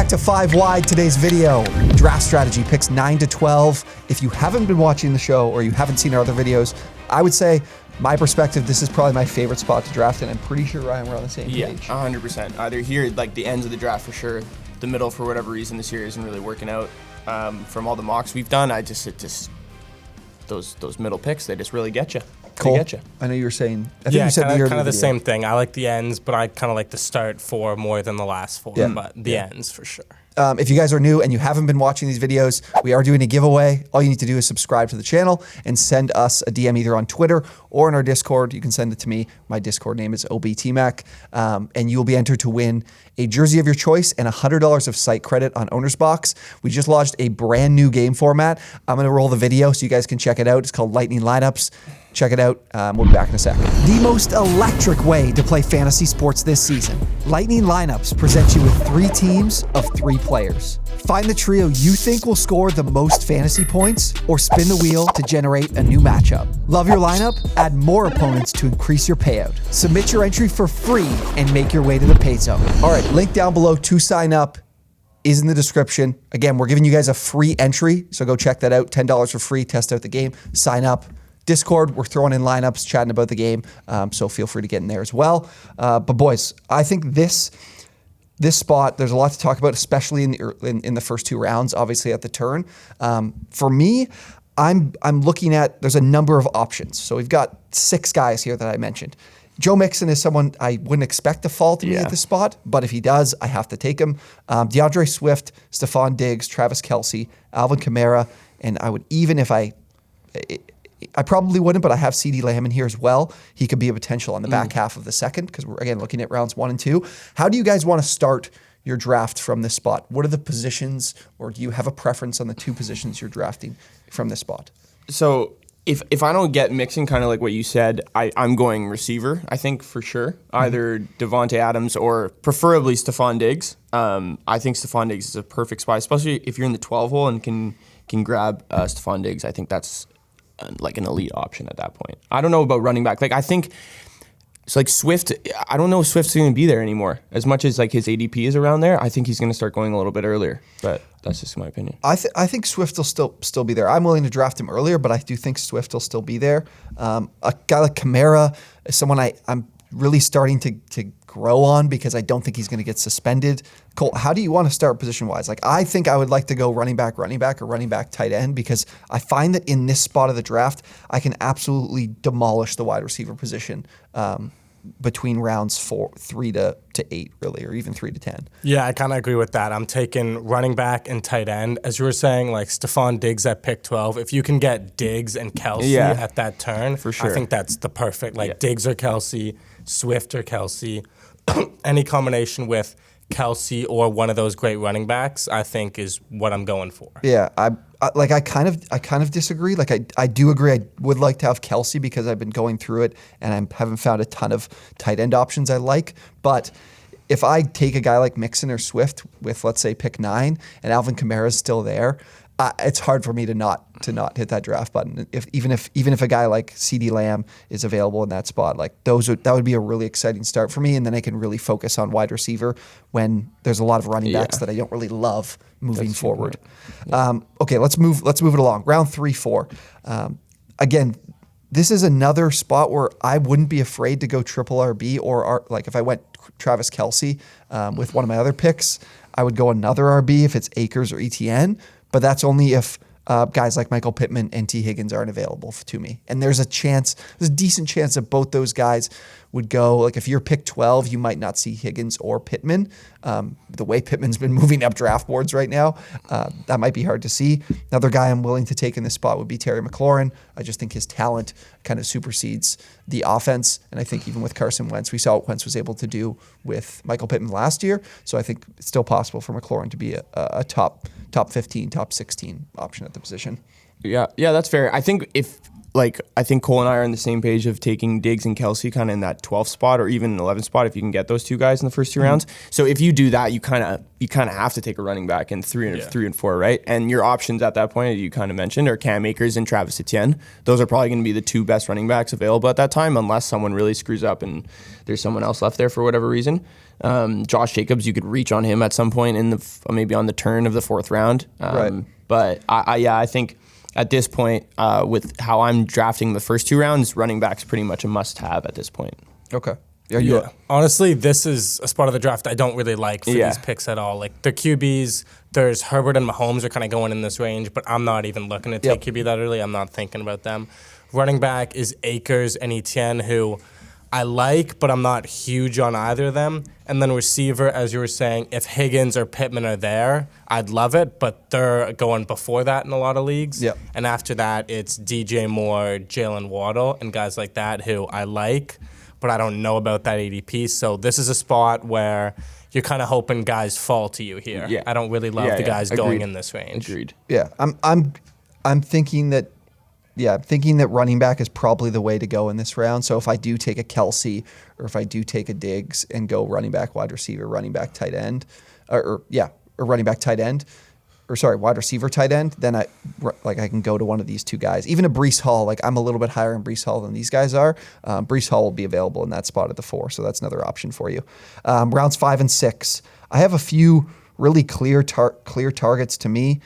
to 5 Wide, today's video. Draft strategy, picks 9 to 12. If you haven't been watching the show or you haven't seen our other videos, I would say, my perspective, this is probably my favorite spot to draft, and I'm pretty sure, Ryan, we're on the same page. Yeah, 100%. Either here, like the ends of the draft for sure. The middle, for whatever reason, this year isn't really working out. From all the mocks we've done, those middle picks, they just really get you. Cole, get you. I know you were saying, I think you said kind of the same thing. I like the ends, but I kind of like the start 4 more than the last 4, but the ends for sure. If you guys are new and you haven't been watching these videos, we are doing a giveaway. All you need to do is subscribe to the channel and send us a DM either on Twitter or in our Discord. You can send it to me. My Discord name is OBTMac. And you will be entered to win a jersey of your choice and $100 of site credit on OwnersBox. We just launched a brand new game format. I'm going to roll the video so you guys can check it out. It's called Lightning Lineups. Check it out. We'll be back in a second. The most electric way to play fantasy sports this season. Lightning Lineups presents you with 3 teams of 3 players. Find the trio you think will score the most fantasy points or spin the wheel to generate a new matchup. Love your lineup? Add more opponents to increase your payout. Submit your entry for free and make your way to the pay zone. All right, link down below to sign up is in the description. Again, we're giving you guys a free entry, so go check that out. $10 for free, test out the game, sign up. Discord, we're throwing in lineups, chatting about the game, so feel free to get in there as well. But boys, I think this spot, there's a lot to talk about, especially in the first 2 rounds, obviously at the turn. For me, I'm looking at, there's a number of options. So we've got 6 guys here that I mentioned. Joe Mixon is someone I wouldn't expect to fall to me at this spot, but if he does, I have to take him. DeAndre Swift, Stephon Diggs, Travis Kelce, Alvin Kamara, and I would, even if I probably wouldn't, but I have CeeDee Lamb in here as well. He could be a potential on the back half of the second because we're, again, looking at rounds 1 and 2. How do you guys want to start your draft from this spot? What are the positions, or do you have a preference on the 2 positions you're drafting from this spot? So if I don't get Mixon, kind of like what you said, I'm going receiver, I think, for sure. Either Devontae Adams or preferably Stephon Diggs. I think Stephon Diggs is a perfect spot, especially if you're in the 12 hole and can grab Stephon Diggs. I think that's like an elite option at that point. I don't know about running back. Like, I think it's like Swift. I don't know if Swift's going to be there anymore. As much as like his ADP is around there, I think he's going to start going a little bit earlier. But that's just my opinion. I think Swift will still be there. I'm willing to draft him earlier, but I do think Swift will still be there. A guy like Kamara is someone I'm really starting to grow on because I don't think he's going to get suspended. Cole, how do you want to start position-wise? Like, I think I would like to go running back, or running back tight end, because I find that in this spot of the draft, I can absolutely demolish the wide receiver position between rounds 3 to 8, really, or even 3 to 10. Yeah, I kind of agree with that. I'm taking running back and tight end. As you were saying, like Stephon Diggs at pick 12. If you can get Diggs and Kelce at that turn, for sure. I think that's the perfect, Diggs or Kelce, Swift or Kelce, any combination with Kelce or one of those great running backs, I think is what I'm going for. Yeah, I kind of disagree. Like, I do agree. I would like to have Kelce because I've been going through it and I haven't found a ton of tight end options I like. But if I take a guy like Mixon or Swift with, let's say, pick 9 and Alvin Kamara is still there, it's hard for me to not hit that draft button. Even if a guy like CeeDee Lamb is available in that spot, like that would be a really exciting start for me, and then I can really focus on wide receiver when there's a lot of running backs that I don't really love moving forward. Okay, let's move it along. Round 3, 4. Again, this is another spot where I wouldn't be afraid to go triple RB or like if I went Travis Kelce with one of my other picks, I would go another RB if it's Akers or ETN. But that's only if guys like Michael Pittman and T. Higgins aren't available to me. And there's a decent chance that both those guys would go. Like, if you're pick 12, you might not see Higgins or Pittman. The way Pittman's been moving up draft boards right now, that might be hard to see. Another guy I'm willing to take in this spot would be Terry McLaurin. I just think his talent kind of supersedes the offense. And I think even with Carson Wentz, we saw what Wentz was able to do with Michael Pittman last year. So I think it's still possible for McLaurin to be a top 15, top 16 option at the position. Yeah, that's fair. I think if like I think Cole and I are on the same page of taking Diggs and Kelsey kind of in that 12th spot or even 11th spot if you can get those two guys in the first two rounds. So if you do that, you kind of have to take a running back in 3 and 4, right? And your options at that point, you kind of mentioned, are Cam Akers and Travis Etienne. Those are probably going to be the two best running backs available at that time, unless someone really screws up and there's someone else left there for whatever reason. Josh Jacobs, you could reach on him at some point in maybe on the turn of the 4th round. Right. But I think at this point, with how I'm drafting the first 2 rounds, running back's pretty much a must-have at this point. Okay. Yeah. Honestly, this is a spot of the draft I don't really like for these picks at all. Like the QBs, there's Herbert and Mahomes are kind of going in this range, but I'm not even looking to take QB that early. I'm not thinking about them. Running back is Akers and Etienne, who I like, but I'm not huge on either of them. And then receiver, as you were saying, if Higgins or Pittman are there, I'd love it, but they're going before that in a lot of leagues. Yep. And after that, it's DJ Moore, Jalen Waddle, and guys like that who I like, but I don't know about that ADP. So this is a spot where you're kind of hoping guys fall to you here. Yeah. I don't really love the guys going in this range. Agreed. Yeah, I'm thinking that. Yeah, I'm thinking that running back is probably the way to go in this round. So if I do take a Kelsey or if I do take a Diggs and go running back, wide receiver, running back, tight end, or running back, tight end, wide receiver, tight end, then I can go to one of these two guys. Even a Breece Hall, like I'm a little bit higher in Breece Hall than these guys are. Breece Hall will be available in that spot at the 4, so that's another option for you. Rounds 5 and 6, I have a few really clear targets to me.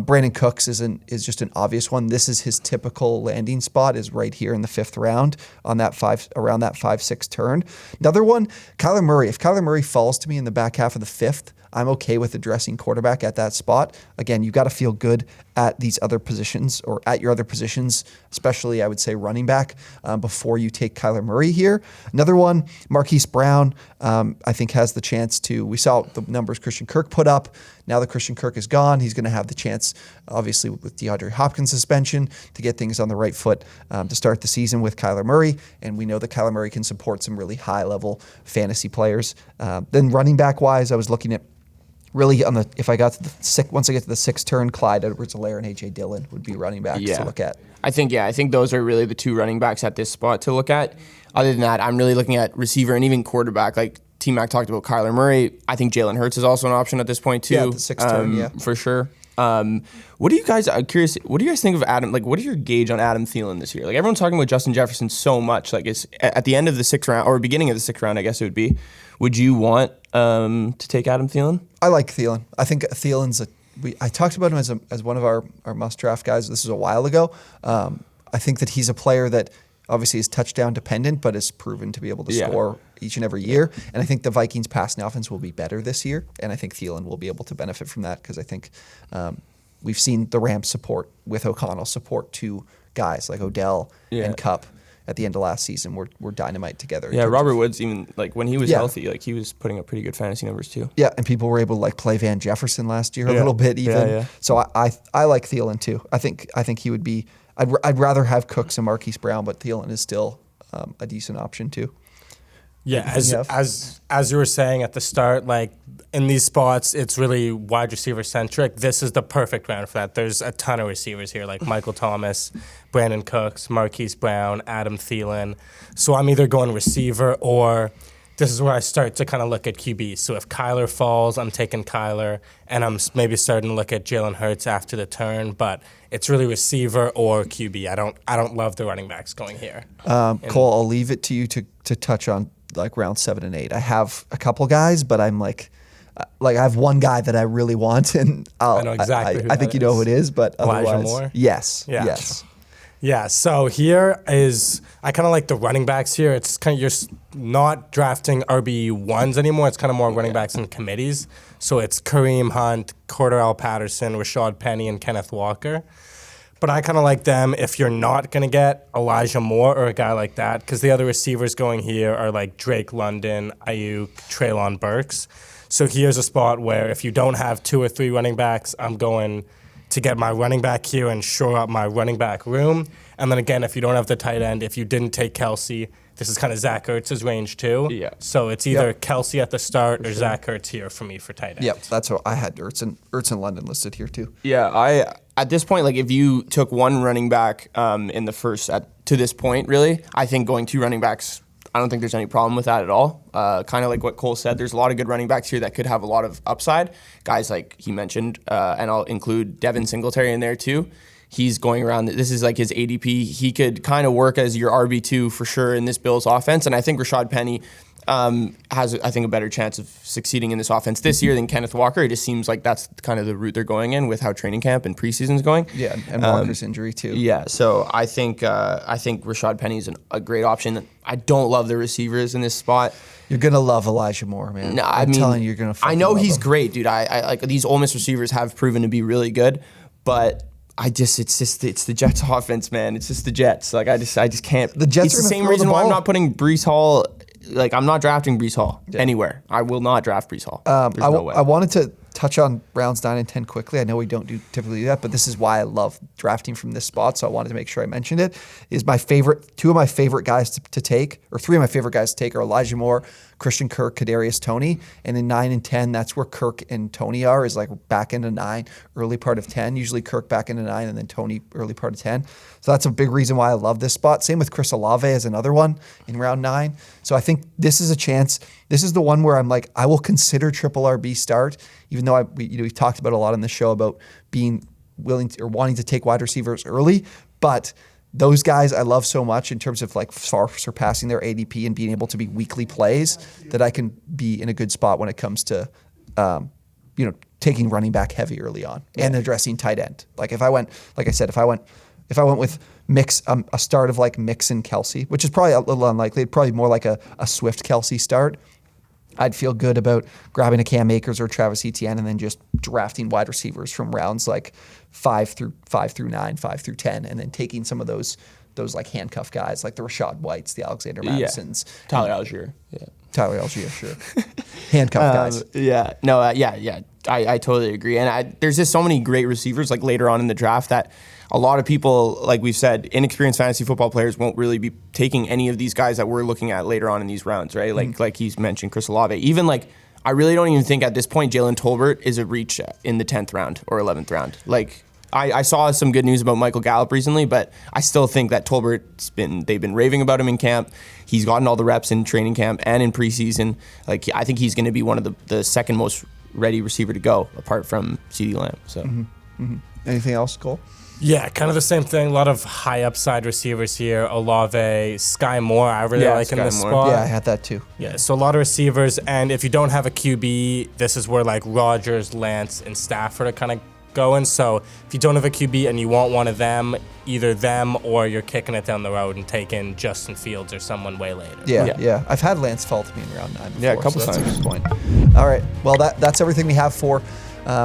Brandon Cooks is just an obvious one. This is his typical landing spot, is right here in the 5th round on that around that 5-6 turn. Another one, Kyler Murray. If Kyler Murray falls to me in the back half of the 5th, I'm okay with addressing quarterback at that spot. Again, you got to feel good at these other positions or at your other positions, especially I would say running back, before you take Kyler Murray here. Another one, Marquise Brown, I think has the chance to, we saw the numbers Christian Kirk put up. Now that Christian Kirk is gone, he's going to have the chance, obviously with DeAndre Hopkins' suspension, to get things on the right foot to start the season with Kyler Murray. And we know that Kyler Murray can support some really high-level fantasy players. Then running back-wise, I was looking at really if I got to once I get to the 6th turn, Clyde Edwards-Helaire and A.J. Dillon would be running backs to look at. I think those are really the 2 running backs at this spot to look at. Other than that, I'm really looking at receiver and even quarterback. Like T-Mac talked about Kyler Murray. I think Jalen Hurts is also an option at this point too. Yeah, the 6th turn, for sure. What do you guys? I'm curious. What do you guys think of Adam? Like, what is your gauge on Adam Thielen this year? Like, everyone's talking about Justin Jefferson so much. Like, it's at the end of the 6th round or beginning of the 6th round, I guess it would be. Would you want to take Adam Thielen? I like Thielen. I think Thielen's I talked about him as one of our must draft guys. This was a while ago. I think that he's a player that obviously is touchdown dependent, but is proven to be able to score each and every year. And I think the Vikings' passing offense will be better this year. And I think Thielen will be able to benefit from that because I think we've seen the Rams support with O'Connell support 2 guys like Odell and Kupp at the end of last season were dynamite together. Yeah, Robert Woods, even like when he was healthy, like he was putting up pretty good fantasy numbers too. Yeah, and people were able to like play Van Jefferson last year a little bit even. Yeah. So I like Thielen too. I think he would be. I'd rather have Cooks and Marquise Brown, but Thielen is still a decent option too. Yeah, as you were saying at the start, like in these spots, it's really wide receiver centric. This is the perfect round for that. There's a ton of receivers here, like Michael Thomas, Brandon Cooks, Marquise Brown, Adam Thielen. So I'm either going receiver or this is where I start to kind of look at QB. So if Kyler falls, I'm taking Kyler, and I'm maybe starting to look at Jalen Hurts after the turn. But it's really receiver or QB. I don't love the running backs going here. Cole, I'll leave it to you to touch on like round 7 and 8. I have a couple guys, but I'm like I have one guy that I really want, and I know exactly. I think you know who it is, but Elijah otherwise, Moore? Yes. Yeah, so here is, I kind of like the running backs here. It's kind of, you're not drafting RB1s anymore. It's kind of more running backs in committees. So it's Kareem Hunt, Cordarrelle Patterson, Rashad Penny, and Kenneth Walker. But I kind of like them if you're not going to get Elijah Moore or a guy like that, because the other receivers going here are like Drake London, Ayuk, Treylon Burks. So here's a spot where if you don't have 2 or 3 running backs, I'm going to get my running back here and shore up my running back room. And then again, if you don't have the tight end, if you didn't take Kelsey, this is kind of Zach Ertz's range too. Yeah. So it's either Kelsey at the start or Zach Ertz here for me for tight end. Yep, that's what I had Ertz and London listed here too. Yeah, at this point, like if you took one running back in the first to this point, really, I think going 2 running backs, I don't think there's any problem with that at all. Kind of like what Cole said, there's a lot of good running backs here that could have a lot of upside. Guys like he mentioned, and I'll include Devin Singletary in there too. He's going around. This is like his ADP. He could kind of work as your RB2 for sure in this Bills offense. And I think Rashad Penny has, I think, a better chance of succeeding in this offense this year than Kenneth Walker. It just seems like that's kind of the route they're going in with how training camp and preseason is going. Yeah, and Walker's injury too. Yeah, so I think Rashad Penny is a great option. I don't love the receivers in this spot. You're gonna love Elijah Moore, man. No, I'm telling you, you're gonna. I know he's him. great, dude. I like these Ole Miss receivers have proven to be really good, but it's the Jets offense, man. It's just the Jets. Like I just can't. The Jets. It's the same reason why I'm not putting Breece Hall. Like I'm not drafting Breece Hall anywhere. I will not draft Breece Hall. I wanted to touch on rounds 9 and 10 quickly. I know we don't typically do that, but this is why I love drafting from this spot. So I wanted to make sure I mentioned it. Is my favorite, 2 of my favorite guys to take, or 3 of my favorite guys to take are Elijah Moore, Christian Kirk, Kadarius Toney. And in 9 and 10, that's where Kirk and Toney are, is like back into 9, early part of 10. Usually Kirk back into 9 and then Toney early part of 10. So that's a big reason why I love this spot. Same with Chris Olave as another one in round 9. So I think this is a chance. This is the one where I'm like, I will consider triple RB start, even though we've talked about a lot on this show about being willing to, or wanting to take wide receivers early. But those guys I love so much in terms of like far surpassing their ADP and being able to be weekly plays that I can be in a good spot when it comes to, taking running back heavy early on and addressing tight end. Like if I went with Mix, a start of like Mixon Kelsey, which is probably a little unlikely. It'd probably more like a Swift Kelsey start. I'd feel good about grabbing a Cam Akers or Travis Etienne and then just drafting wide receivers from rounds like 5 through 9, 5 through 10, and then taking some of those like handcuff guys like the Rashad Whites, the Alexander Madisons, Tyler Algier, sure, handcuff guys. I totally agree. And there's just so many great receivers like later on in the draft that a lot of people, like we've said, inexperienced fantasy football players won't really be taking any of these guys that we're looking at later on in these rounds, right? Like he's mentioned Chris Olave. Even like, I really don't even think at this point Jalen Tolbert is a reach in the 10th round or 11th round. Like I saw some good news about Michael Gallup recently, but I still think that they've been raving about him in camp. He's gotten all the reps in training camp and in preseason. Like I think he's going to be one of the second most ready receiver to go apart from CeeDee Lamb. So Anything else, Cole? Yeah, kind of the same thing. A lot of high upside receivers here. Olave, Sky Moore, I really like in this spot. Yeah, I had that too. Yeah, so a lot of receivers. And if you don't have a QB, this is where like Rodgers, Lance, and Stafford are kind of going. So if you don't have a QB and you want one of them, either them or you're kicking it down the road and taking Justin Fields or someone way later. Yeah. I've had Lance fall to me in round 9 before. Yeah, a couple times. That's a times. good point. All right. Well, that's everything we have for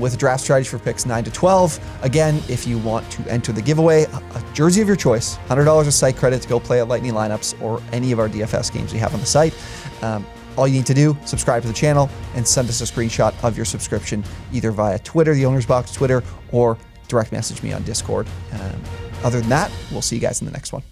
with a draft strategy for picks 9 to 12. Again, if you want to enter the giveaway, a jersey of your choice, $100 of site credit to go play at Lightning Lineups or any of our DFS games we have on the site. All you need to do, subscribe to the channel and send us a screenshot of your subscription either via Twitter, the OwnersBox Twitter, or direct message me on Discord. Other than that, we'll see you guys in the next one.